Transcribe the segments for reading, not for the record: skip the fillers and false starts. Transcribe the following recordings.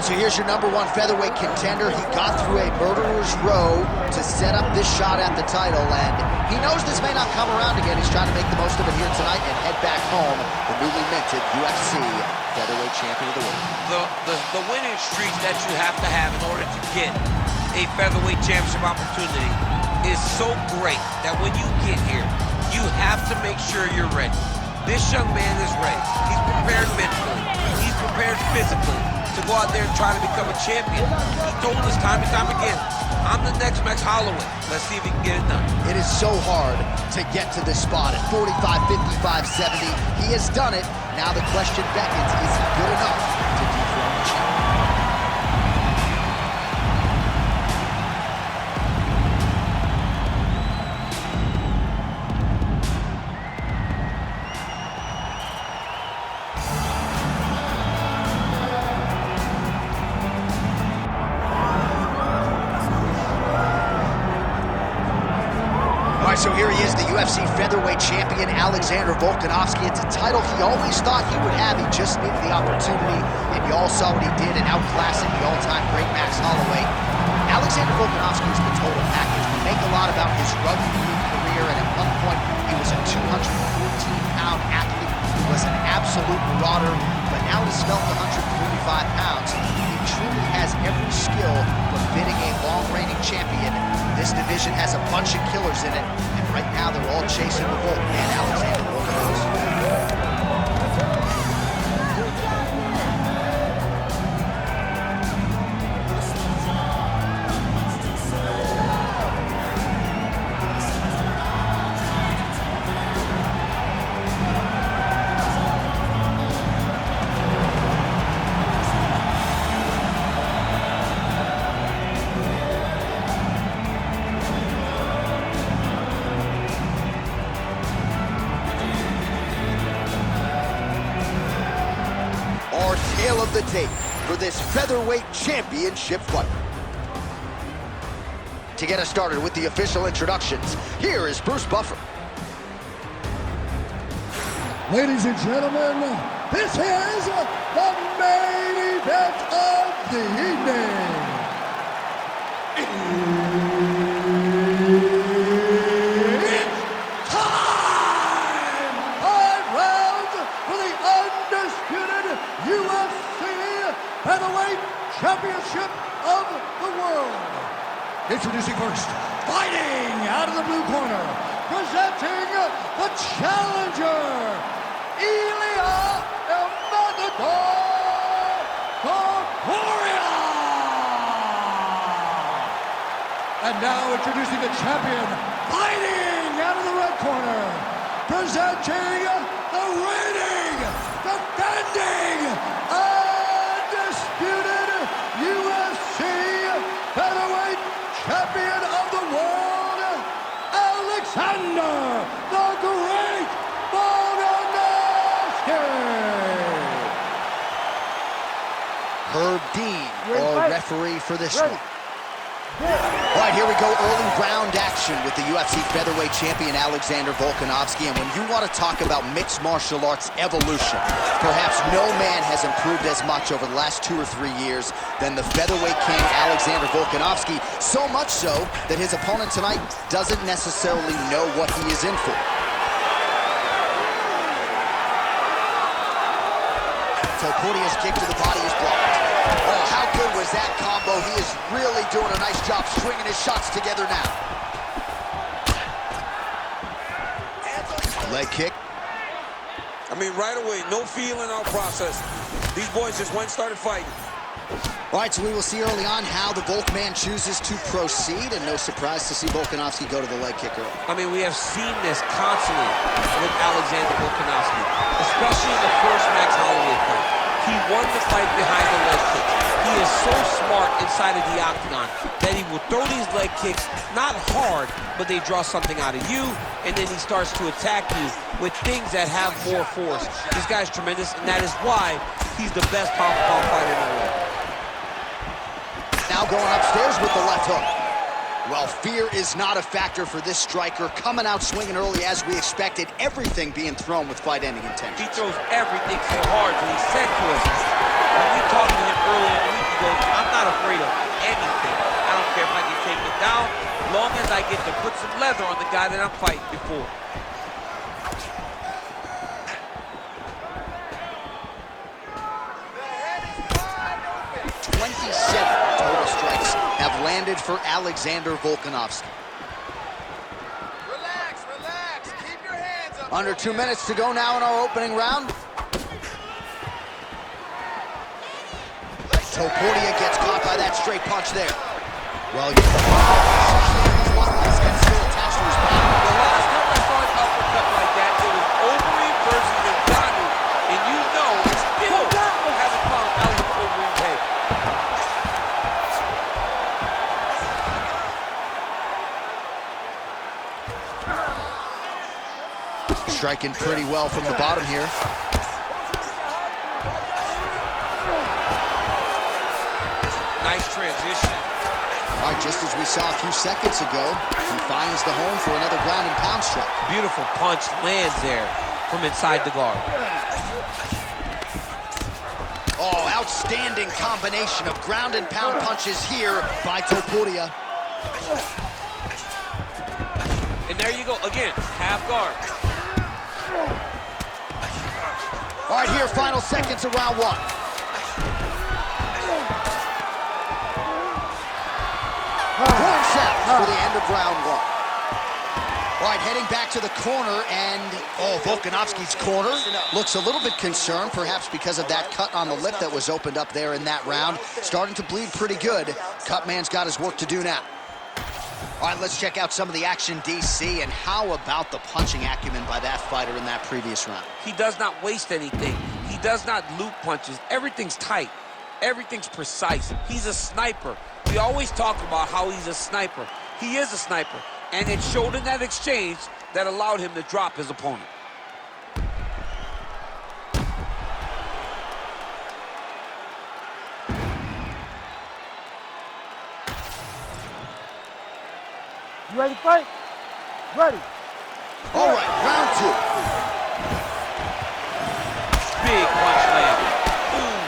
So here's your #1 featherweight contender. He got through a murderer's row to set up this shot at the title, and he knows this may not come around again. He's trying to make the most of it here tonight and head back home, the newly minted UFC featherweight champion of the world. The winning streak that you have to have in order to get a featherweight championship opportunity is so great that when you get here, you have to make sure you're ready. This young man is ready. He's prepared mentally. He's prepared physically to go out there and try to become a champion. He told us time and time again, I'm the next Max Holloway. Let's see if he can get it done. It is so hard to get to this spot at 45, 55, 70. He has done it. Now the question beckons, is he good enough to dethrone the champion? So here he is, the UFC featherweight champion, Alexander Volkanovski. It's a title he always thought he would have. He just needed the opportunity, and you all saw what he did in outclassing the all-time great Max Holloway. Alexander Volkanovski is the total package. We make a lot about his rugby league career, and at one point, he was a 214-pound athlete who was an absolute marauder, but now he's felt 145 pounds. He truly has every skill befitting a long-reigning champion. This division has a bunch of killers in it, and right now they're all chasing the Volk and Alexander Volkanovski. Tale of the tape for this featherweight championship fight. To get us started with the official introductions, here is Bruce Buffer. Ladies and gentlemen, this is the main event of the evening. It's time! 5 rounds for the undisputed UFC Featherweight Championship of the world. Introducing first, fighting out of the blue corner, presenting the challenger, Ilia Topuria. And now introducing the champion, fighting out of the red corner, presenting the reigning, defending, undisputed UFC Featherweight Champion of the world, Alexander the Great Volkanovski. Herb Dean, our referee for this one. All right, here we go, early round action with the UFC featherweight champion Alexander Volkanovski. And when you want to talk about mixed martial arts evolution, perhaps no man has improved as much over the last 2 or 3 years than the featherweight king Alexander Volkanovski, so much so that his opponent tonight doesn't necessarily know what he is in for. Topuria's kick to the body is blocked. Oh, how good was that combo? He is really doing a nice job stringing his shots together now. Leg kick. I mean, right away, no feeling out process. These boys just went and started fighting. All right, so we will see early on how the Volk man chooses to proceed, and no surprise to see Volkanovski go to the leg kick early. I mean, we have seen this constantly with Alexander Volkanovski, especially in the first Max Holloway fight. He won the fight behind the leg kicks. He is so smart inside of the octagon that he will throw these leg kicks, not hard, but they draw something out of you, and then he starts to attack you with things that have more force. This guy's tremendous, and that is why he's the best pound-for-pound fighter in the world. Now going upstairs with the left hook. Well, fear is not a factor for this striker, coming out swinging early as we expected, everything being thrown with fight-ending intention. He throws everything so hard, and he said to us, when we talked to him earlier in the week, goes, I'm not afraid of anything. I don't care if I get taken down, long as I get to put some leather on the guy that I'm fighting before. Total strikes have landed for Alexander Volkanovski. Relax, relax. Keep your hands up. Under 2 minutes to go now in our opening round. Topuria gets caught by that straight punch there. Well, you one less can still attach to his body. The last time I saw an uppercut like that, it was Overeem versus Ngannou, and you know he still hasn't found Alex Overeem's head. Striking pretty well from the bottom here. Nice transition. All right, just as we saw a few seconds ago, he finds the home for another ground and pound strike. Beautiful punch lands there from inside the guard. Oh, outstanding combination of ground and pound punches here by Topuria. And there you go, again, half guard. All right, here, final seconds of round one. Point set for the end of round one. All right, heading back to the corner, and Volkanovski's corner looks a little bit concerned, perhaps because of that cut on the lip that was opened up there in that round. Starting to bleed pretty good. Cutman's got his work to do now. All right, let's check out some of the action, DC, and how about the punching acumen by that fighter in that previous round? He does not waste anything. He does not loop punches. Everything's tight. Everything's precise. He's a sniper. We always talk about how he's a sniper. He is a sniper, and it showed in that exchange that allowed him to drop his opponent. You ready to fight? Ready. All right, round two. Big punch landed. Ooh.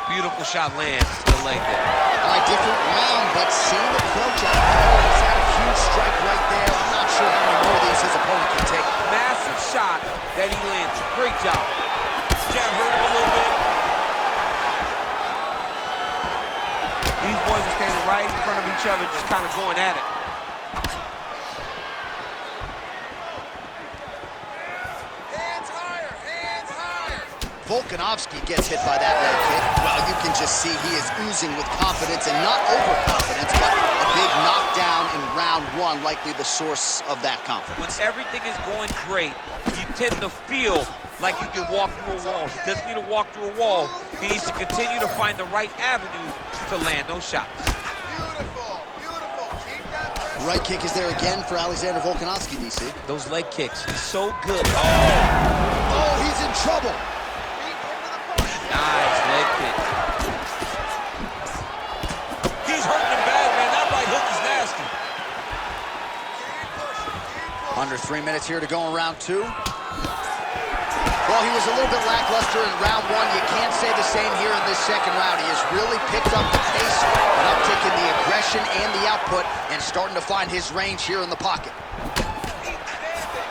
Beautiful shot lands to the leg there. All right, different round, but same approach. He's had a huge strike right there. I'm not sure how many more of these his opponent can take. Massive shot that he lands. Great job. Jab hurt him a little bit. These boys are standing right in front of each other, just kind of going at it. Hands higher, hands higher. Volkanovski gets hit by that leg kick. Well, you can just see he is oozing with confidence, and not overconfidence, but a big knockdown in round one, likely the source of that confidence. When everything is going great, you tend to feel like you can walk through a wall. He doesn't need to walk through a wall. He needs to continue to find the right avenue to land those shots. Beautiful, beautiful. Keep that pressure. Right kick is there again for Alexander Volkanovski, DC. Those leg kicks, he's so good. Oh, he's in trouble. Beat into the punch. Nice leg kick. He's hurting him bad, man. That right hook is nasty. Keep pushing, keep pushing. Under 3 minutes here to go in round two. Well, he was a little bit lackluster in round one. You can't say the same here in this second round. He has really picked up the pace, an uptick in the aggression and the output, and starting to find his range here in the pocket. Keep standing.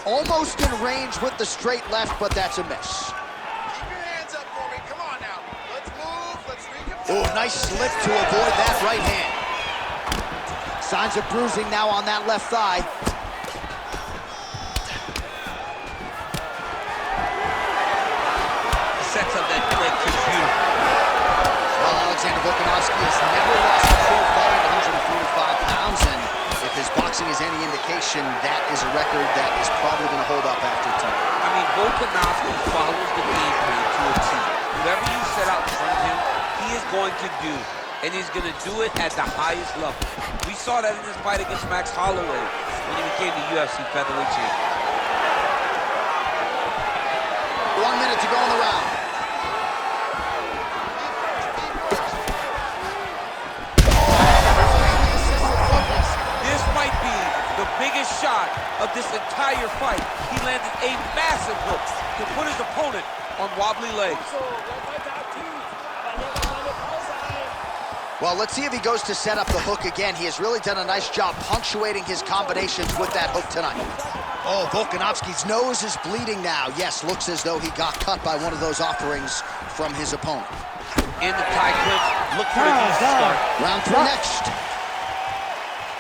Almost in range with the straight left, but that's a miss. Keep your hands up for me. Come on now. Let's move. Let's recompose. Oh, nice slip to avoid that right hand. Signs of bruising now on that left thigh. Sets up that leg kick beautiful. Well, Alexander Volkanovski has never lost a pro fight at 145 pounds, and if his boxing is any indication, that is a record that is probably going to hold up after tonight. I mean, Volkanovski follows the game plan to a T. Whatever you set out in front of him, he is going to do, and he's going to do it at the highest level. We saw that in his fight against Max Holloway when he became the UFC Featherweight champion. 1 minute to go in the round. This might be the biggest first shot of this entire fight, he landed a massive hook to put his opponent on wobbly legs. Well, let's see if he goes to set up the hook again. He has really done a nice job punctuating his combinations with that hook tonight. Oh, Volkanovski's nose is bleeding now. Yes, looks as though he got cut by one of those offerings from his opponent. In the tie clinch, look for the knees to start. Round 3 next.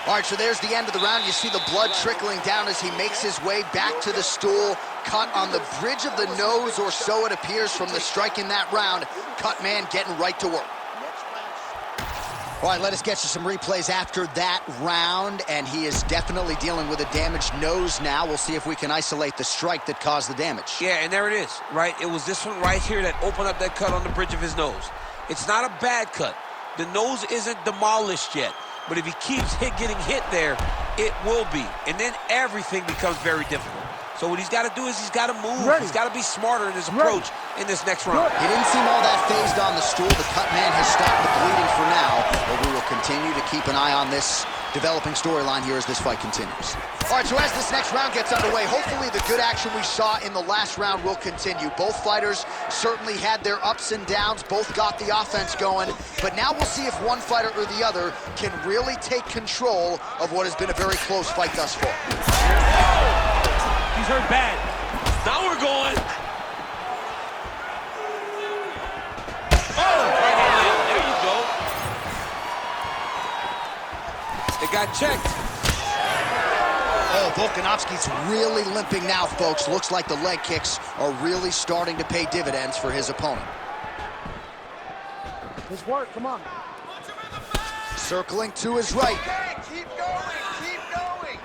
All right, so there's the end of the round. You see the blood trickling down as he makes his way back to the stool. Cut on the bridge of the nose, or so it appears from the strike in that round. Cut man getting right to work. All right, let us get you some replays after that round, and he is definitely dealing with a damaged nose now. We'll see if we can isolate the strike that caused the damage. Yeah, and there it is, right? It was this one right here that opened up that cut on the bridge of his nose. It's not a bad cut. The nose isn't demolished yet, but if he keeps getting hit there, it will be, and then everything becomes very difficult. So what he's got to do is he's got to move. He's got to be smarter in his approach in this next round. He didn't seem all that phased on the stool. The cut man has stopped the bleeding for now, but we will continue to keep an eye on this developing storyline here as this fight continues. All right, so as this next round gets underway, hopefully the good action we saw in the last round will continue. Both fighters certainly had their ups and downs. Both got the offense going, but now we'll see if one fighter or the other can really take control of what has been a very close fight thus far. He's hurt bad. Now we're going. Oh, right hand. There you go. It got checked. Oh, Volkanovski's really limping now, folks. Looks like the leg kicks are really starting to pay dividends for his opponent. Let's work, come on. Circling to his right. Okay, keep going, keep going.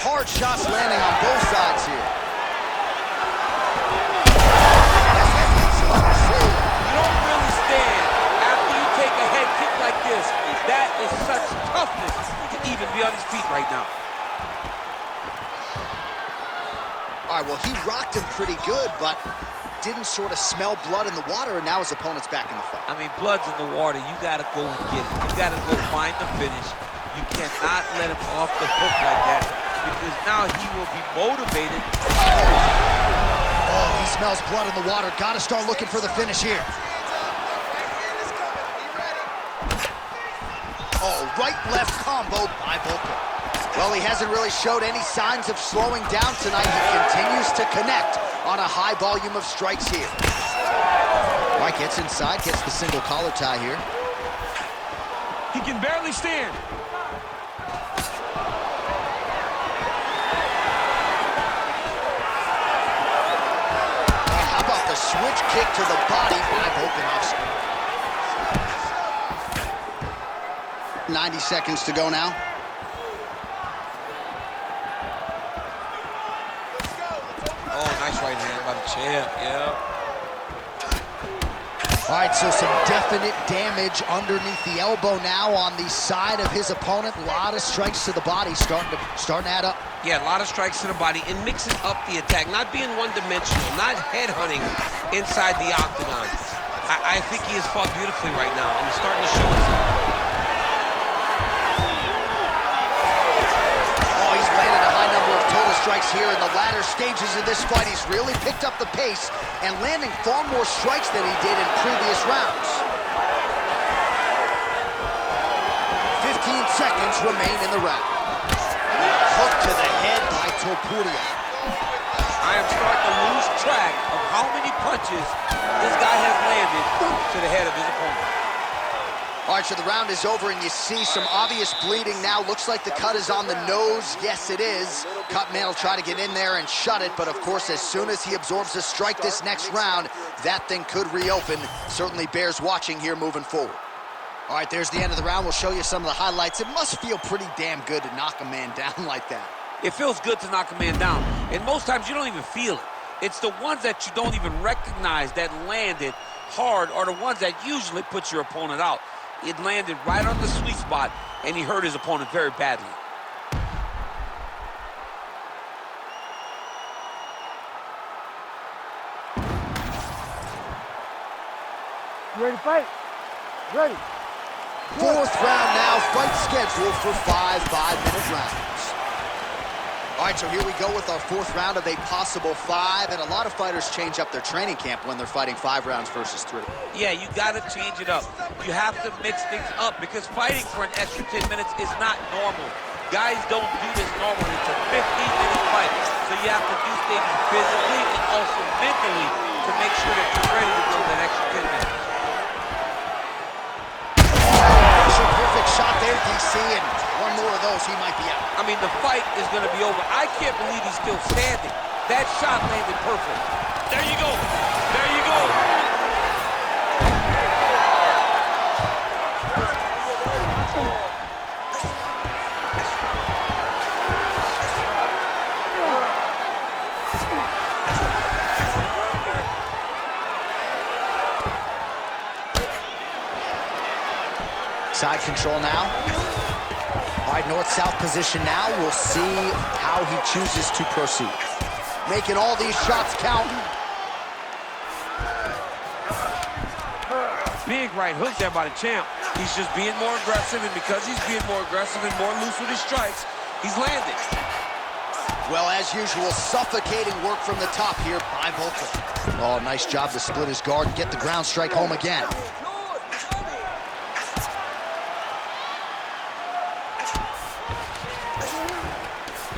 Hard shots landing on both sides here. You don't really stand after you take a head kick like this. That is such toughness to even be on his feet right now. All right, well, he rocked him pretty good, but didn't sort of smell blood in the water, and now his opponent's back in the fight. I mean, blood's in the water. You got to go and get it. You got to go find the finish. You cannot let him off the hook like that, because now he will be motivated. Oh, he smells blood in the water. Got to start looking for the finish here. Oh, right-left combo by Volka. Well, he hasn't really showed any signs of slowing down tonight. He continues to connect on a high volume of strikes here. Mike gets inside, gets the single collar tie here. He can barely stand. How about the switch kick to the body by Volkanovski? 90 seconds to go now. Oh, nice right hand by the champ, yeah. All right, so some definite damage underneath the elbow now on the side of his opponent. A lot of strikes to the body starting to add up. Yeah, a lot of strikes to the body and mixing up the attack, not being one-dimensional, not headhunting inside the octagon. I think he has fought beautifully right now, and he's starting to show it. Strikes here in the latter stages of this fight. He's really picked up the pace and landing far more strikes than he did in previous rounds. 15 seconds remain in the round. Hook to the head by Topuria. I am starting to lose track of how many punches this guy has landed to the head of his opponent. All right, so the round is over, and you see some obvious bleeding now. Looks like the cut is on the nose. Yes, it is. Cut man will try to get in there and shut it, but of course, as soon as he absorbs a strike this next round, that thing could reopen. Certainly bears watching here moving forward. All right, there's the end of the round. We'll show you some of the highlights. It must feel pretty damn good to knock a man down like that. It feels good to knock a man down, and most times you don't even feel it. It's the ones that you don't even recognize that landed hard are the ones that usually put your opponent out. It landed right on the sweet spot, and he hurt his opponent very badly. You ready to fight? Ready. Fourth round now, fight scheduled for 5 5-minute rounds. All right, so here we go with our fourth round of a possible 5, and a lot of fighters change up their training camp when they're fighting 5 rounds versus 3. Yeah, you got to change it up. You have to mix things up because fighting for an extra 10 minutes is not normal. Guys don't do this normally. It's a 15-minute fight, so you have to do things physically and also mentally to make sure that you're ready to go that extra 10 minutes. Perfect shot there, DC, and one more of those, he might be out. I mean, the fight is going to be over. I can't believe he's still standing. That shot landed perfect. There you go. There you go. Side control now. All right, north-south position now. We'll see how he chooses to proceed. Making all these shots count. Big right hook there by the champ. He's just being more aggressive, and because he's being more aggressive and more loose with his strikes, he's landing. Well, as usual, suffocating work from the top here by Volkov. Oh, nice job to split his guard and get the ground strike home again.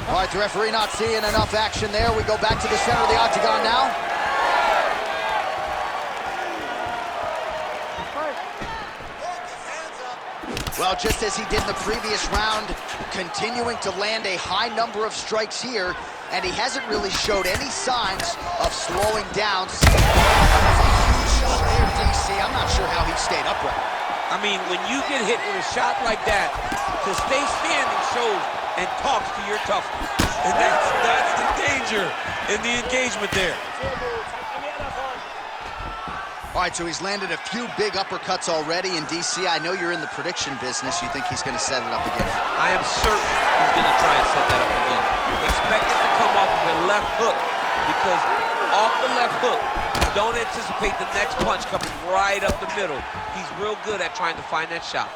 All right, the referee not seeing enough action there. We go back to the center of the octagon now. Well, just as he did in the previous round, continuing to land a high number of strikes here, and he hasn't really showed any signs of slowing down. That was a huge shot there, DC. I'm not sure how he stayed upright. I mean, when you get hit with a shot like that, to stay standing shows and talks to your toughness. And that's the danger in the engagement there. All right, so he's landed a few big uppercuts already. In DC, I know you're in the prediction business. You think he's going to set it up again? I am certain he's going to try and set that up again. Expect it to come off of a left hook, because off the left hook, don't anticipate the next punch coming right up the middle. He's real good at trying to find that shot.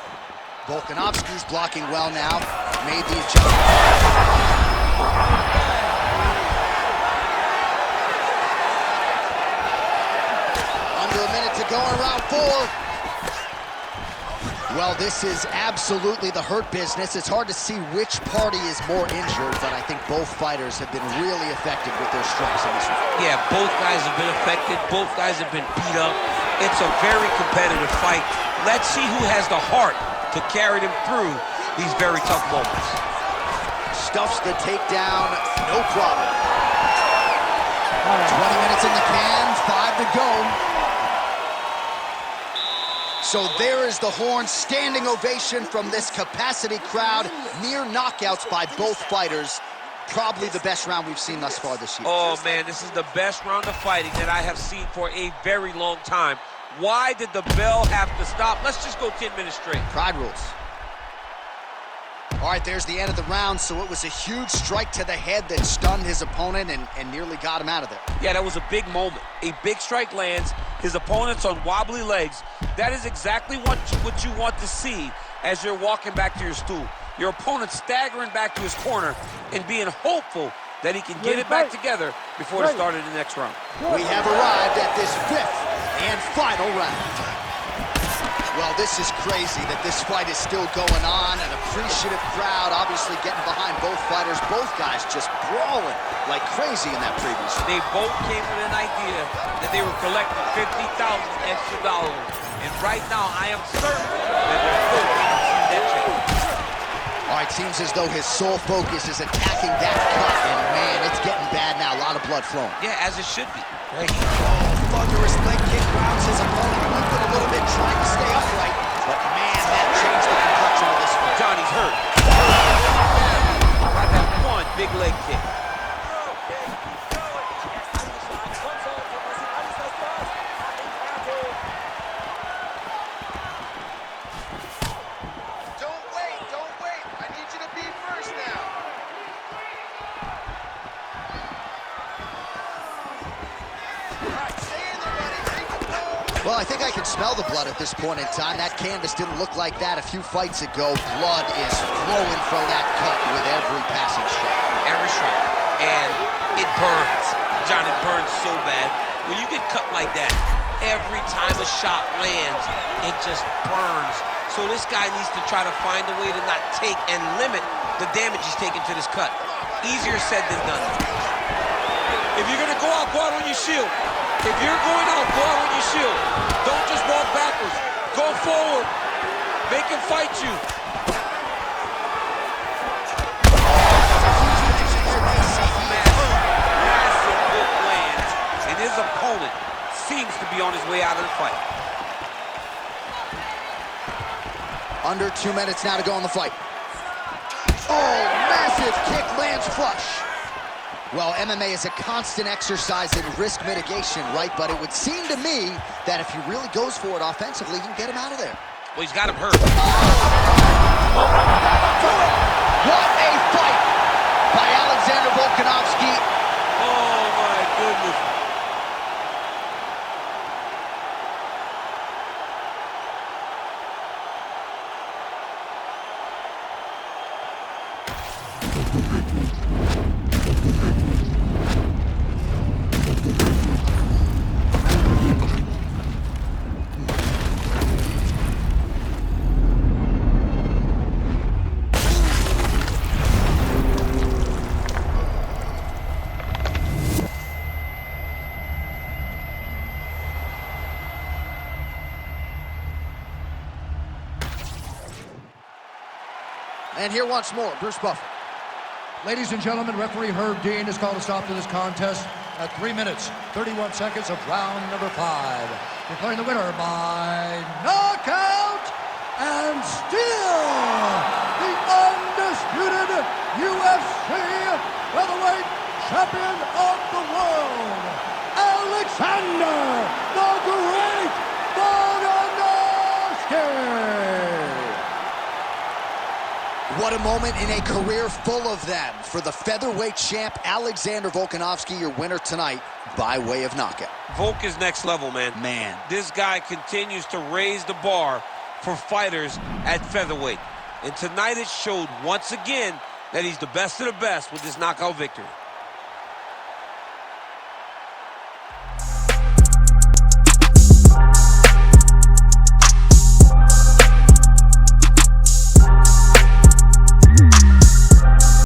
Volkanovski's blocking well now. Made the adjustment. Under a minute to go in round 4. Well, this is absolutely the hurt business. It's hard to see which party is more injured, but I think both fighters have been really effective with their strikes in this one. Yeah, both guys have been affected. Both guys have been beat up. It's a very competitive fight. Let's see who has the heart to carry them through these very tough moments. Stuffs the takedown, no problem. 20 minutes in the can, 5 to go. So there is the horn, standing ovation from this capacity crowd. Near knockouts by both fighters. Probably the best round we've seen thus far this year. Oh man, this is the best round of fighting that I have seen for a very long time. Why did the bell have to stop? Let's just go 10 minutes straight. Pride rules. All right, there's the end of the round. So it was a huge strike to the head that stunned his opponent and nearly got him out of there. Yeah, that was a big moment. A big strike lands. His opponent's on wobbly legs. That is exactly what you want to see as you're walking back to your stool. Your opponent staggering back to his corner and being hopeful that he can get it back together before the start of the next round. We have arrived at this 5th and final round. Well, this is crazy that this fight is still going on. An appreciative crowd obviously getting behind both fighters. Both guys just brawling like crazy in that previous round. They both came with an idea that they were collecting $50,000 extra. And right now, I am certain that they're both going to see that check. All right, seems as though his sole focus is attacking that cut, and man, it's getting bad now. A lot of blood flowing. Yeah, as it should be. Right? Thunderous leg kick grounds his opponent. Moving a little bit, trying to stay upright, but man, that changed the complexion of this fight. Johnny's hurt. Got that one big leg kick. Don't wait. I need you to be first now. All right, stay in there, buddy. Well, I think I can smell the blood at this point in time. That canvas didn't look like that a few fights ago. Blood is flowing from that cut with every passing shot. Every shot. And it burns. John, it burns so bad. When you get cut like that, every time a shot lands, it just burns. So this guy needs to try to find a way to not take and limit the damage he's taking to this cut. Easier said than done. If you're going to go out on your shield. If you're going out, go out on your shield. Don't just walk backwards. Go forward. Make him fight you. Massive hook lands, and his opponent seems to be on his way out of the fight. Under 2 minutes now to go in the fight. Oh, massive kick lands flush. Well, MMA is a constant exercise in risk mitigation, right? But it would seem to me that if he really goes for it offensively, he can get him out of there. Well, he's got him hurt. What a fight by Alexander Volkanovski. Oh, my goodness. And here once more, Bruce Buffer. Ladies and gentlemen, referee Herb Dean has called a stop to this contest at 3 minutes, 31 seconds of round number 5. Declaring the winner by knockout and still the undisputed UFC Featherweight Champion of the World, Alexander the Great Volkanovski. What a moment in a career full of them for the featherweight champ, Alexander Volkanovski, your winner tonight by way of knockout. Volk is next level, man. This guy continues to raise the bar for fighters at featherweight. And tonight it showed once again that he's the best of the best with this knockout victory.